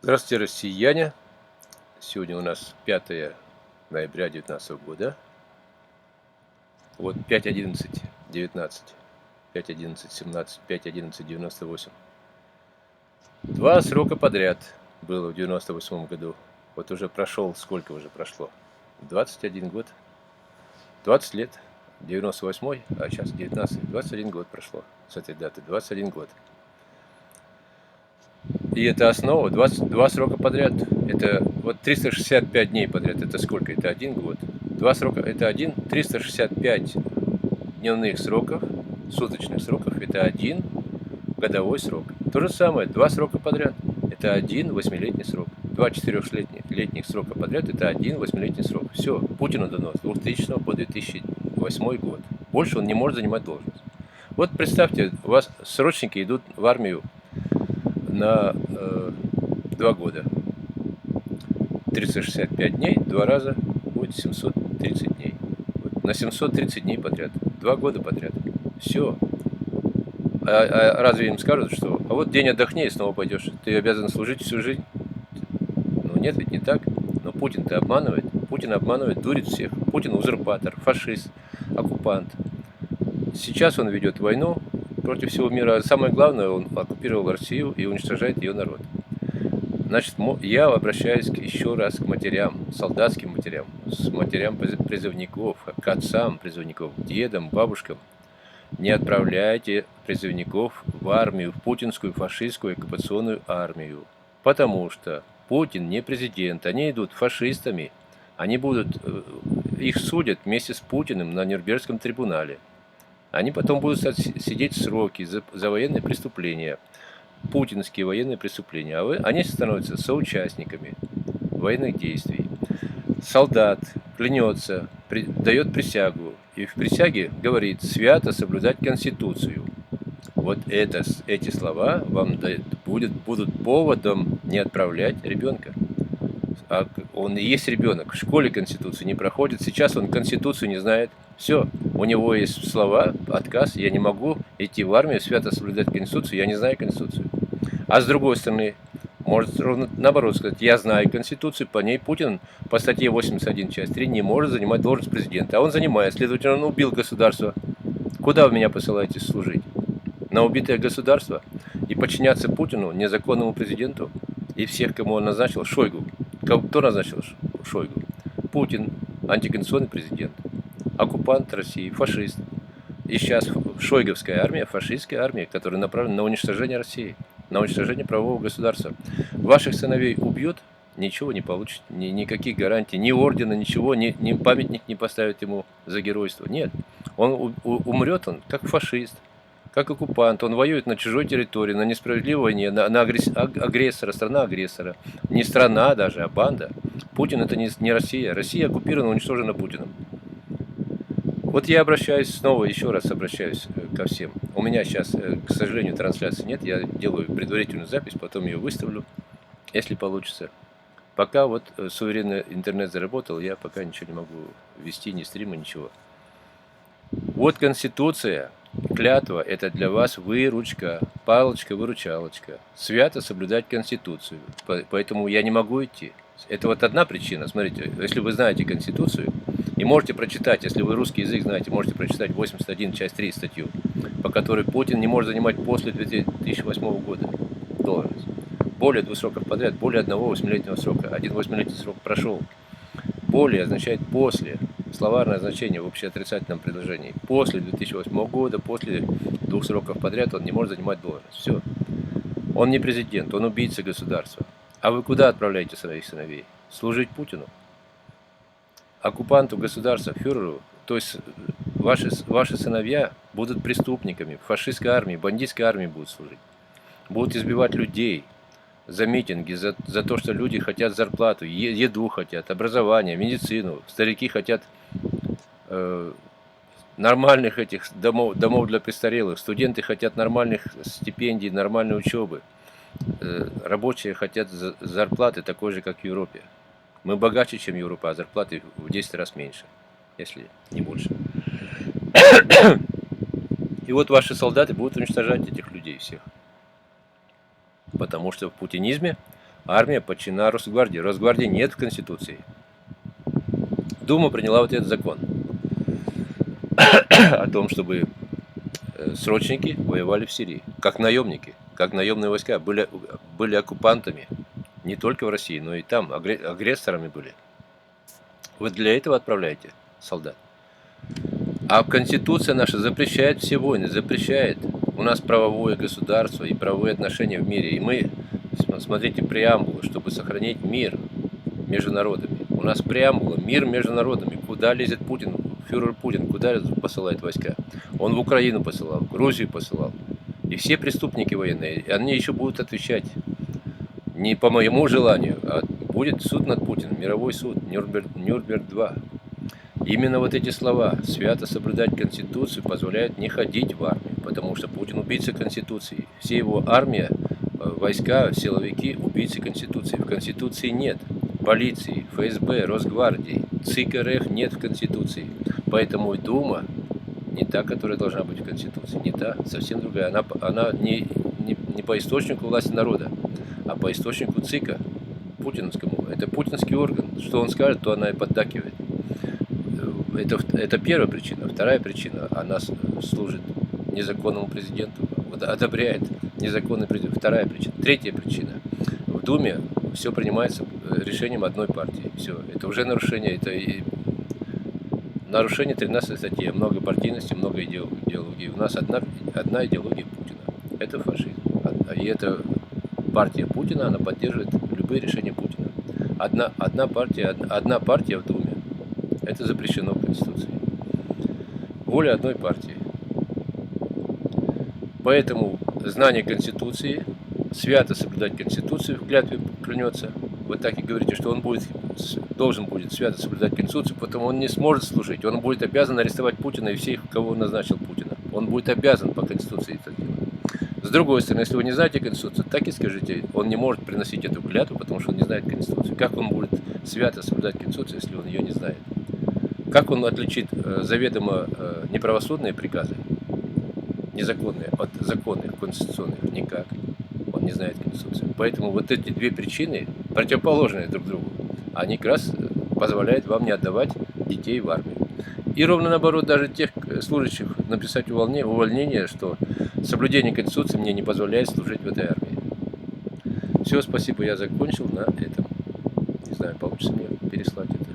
Здравствуйте, россияне! Сегодня у нас 5 ноября 2019 года. Вот 5:11, 19, 5:11, 17, 5:11, 98. Два срока подряд было в 98 году. Вот уже прошел, сколько уже прошло? 21 год, 20 лет. 98-й, а сейчас 19, 21 год прошло с этой даты, 21 год. И это основа, 22 срока подряд. Это вот 365 дней подряд. Это сколько? Это 1 год. Два срока, это 365 дневных сроков, суточных сроков, это 1 годовой срок. То же самое, два срока подряд. Это 1 восьмилетний срок. Два 4-летних срока подряд, это 1 восьмилетний срок. Все, Путину дано с 2000 по 2008 год. Больше он не может занимать должность. Вот представьте, у вас срочники идут в армию на 2 года. 365 дней, 2 раза будет 730 дней. Вот на 730 дней подряд. 2 года подряд. Все. Разве им скажут, что а вот день отдохни и снова пойдешь? Ты обязан служить всю жизнь? Ну нет, ведь не так. Но Путин-то обманывает. Путин обманывает, дурит всех. Путин узурпатор, фашист, оккупант. Сейчас он ведет войну против всего мира. А самое главное, он оккупировал Россию и уничтожает ее народ. Значит, я обращаюсь еще раз к матерям, солдатским матерям, с матерям призывников, к отцам призывников, дедам, бабушкам. Не отправляйте призывников в армию, в путинскую фашистскую оккупационную армию. Потому что Путин не президент, они идут фашистами. Они будут, их судят вместе с Путиным на Нюрнбергском трибунале. Они потом будут сидеть сроки за военные преступления, путинские военные преступления, они становятся соучастниками военных действий. Солдат клянется, дает присягу, и в присяге говорит свято соблюдать Конституцию. Вот эти слова вам будут поводом не отправлять ребенка. А он и есть ребенок, в школе Конституцию не проходит, сейчас он Конституцию не знает. Все, у него есть слова, отказ, я не могу идти в армию, свято соблюдать Конституцию, я не знаю Конституцию. А с другой стороны, может ровно наоборот сказать, я знаю Конституцию, по ней Путин по статье 81, часть 3 не может занимать должность президента. А он занимает, следовательно, он убил государство. Куда вы меня посылаете служить? На убитое государство? И подчиняться Путину, незаконному президенту? И всех, кому он назначил? Шойгу. Кто назначил Шойгу? Путин, антиконституционный президент, оккупант России, фашист. И сейчас шойговская армия, фашистская армия, которая направлена на уничтожение России, на уничтожение правового государства. Ваших сыновей убьет, ничего не получит, никаких гарантий, ни ордена, ничего, ни памятник не поставит ему за геройство. Нет, он умрет, он как фашист, как оккупант, он воюет на чужой территории, на несправедливой войне, на агрессора, страна агрессора. Не страна даже, а банда. Путин это не Россия. Россия оккупирована, уничтожена Путиным. Вот я обращаюсь снова, еще раз обращаюсь ко всем. У меня сейчас, к сожалению, трансляции нет. Я делаю предварительную запись, потом ее выставлю, если получится. Пока вот суверенный интернет заработал, я пока ничего не могу вести, ни стрима, ничего. Вот Конституция, клятва, это для вас выручка, палочка-выручалочка. Свято соблюдать Конституцию. Поэтому я не могу идти. Это вот одна причина. Смотрите, если вы знаете Конституцию, и можете прочитать, если вы русский язык знаете, можете прочитать 81, часть 3 статью, по которой Путин не может занимать после 2008 года должность. Более 2 сроков подряд, более 1 восьмилетнего срока. 1 восьмилетний срок прошел. Более означает после. Словарное значение в общеотрицательном предложении. После 2008 года, после 2 сроков подряд он не может занимать должность. Все. Он не президент, он убийца государства. А вы куда отправляете своих сыновей? Служить Путину? Оккупанту государства, фюреру? То есть ваши сыновья будут преступниками, в фашистской армии, бандитской армии будут служить. Будут избивать людей за митинги, за то, что люди хотят зарплату, еду хотят, образование, медицину. Старики хотят нормальных этих домов для престарелых. Студенты хотят нормальных стипендий, нормальной учебы. Рабочие хотят зарплаты такой же, как в Европе. Мы богаче, чем Европа, а зарплаты в 10 раз меньше, если не больше. И вот ваши солдаты будут уничтожать этих людей всех. Потому что в путинизме Армия подчинена Росгвардии. Росгвардии нет в Конституции. Дума приняла вот этот закон о том, чтобы срочники воевали в Сирии, как наемники, как наемные войска, были оккупантами не только в России, но и там, агрессорами были. Вы для этого отправляете солдат. А Конституция наша запрещает все войны, запрещает. У нас правовое государство и правовые отношения в мире. И мы, смотрите, преамбулу, чтобы сохранить мир между народами. У нас преамбула, мир между народами. Куда лезет Путин, фюрер Путин, куда посылает войска? Он в Украину посылал, в Грузию посылал. И все преступники военные, они еще будут отвечать не по моему желанию, а будет суд над Путиным, мировой суд, Нюрнберг-2. Именно вот эти слова «свято соблюдать Конституцию» позволяют не ходить в армию, потому что Путин убийца Конституции. Все его армия, войска, силовики – убийцы Конституции. В Конституции нет полиции, ФСБ, Росгвардии, ЦИК РФ нет в Конституции. Поэтому и Дума не та, которая должна быть в Конституции, не та, совсем другая. Она не по источнику власти народа, а по источнику ЦИКа, путинскому. Это путинский орган. Что он скажет, то она и поддакивает. Это первая причина. Вторая причина, она служит незаконному президенту, одобряет незаконный президент. Вторая причина. Третья причина. В Думе все принимается решением одной партии. Все. Это уже нарушение. Это и нарушение 13 статьи. Много партийности, много идеологии. У нас одна идеология Путина. Это фашизм. И эта партия Путина, она поддерживает любые решения Путина. Одна партия в Думе. Это запрещено в Конституции. Воля одной партии. Поэтому знание Конституции, свято соблюдать Конституцию, в клятве клянется. Вы так и говорите, что он должен будет свято соблюдать Конституцию, потому он не сможет служить. Он будет обязан арестовать Путина и всех, кого назначил Путина. Он будет обязан по Конституции это делать. С другой стороны, если вы не знаете Конституцию, так и скажите, он не может приносить эту клятву, потому что он не знает Конституцию. Как он будет свято соблюдать Конституцию, если он ее не знает? Как он отличит заведомо неправосудные приказы, незаконные, от законных, конституционных? Никак. Он не знает Конституцию. Поэтому вот эти две причины, противоположные друг другу, они как раз позволяют вам не отдавать детей в армию. И ровно наоборот, даже тех служащих написать увольнение, что соблюдение Конституции мне не позволяет служить в этой армии. Все, спасибо, я закончил на этом. Не знаю, получится мне переслать это.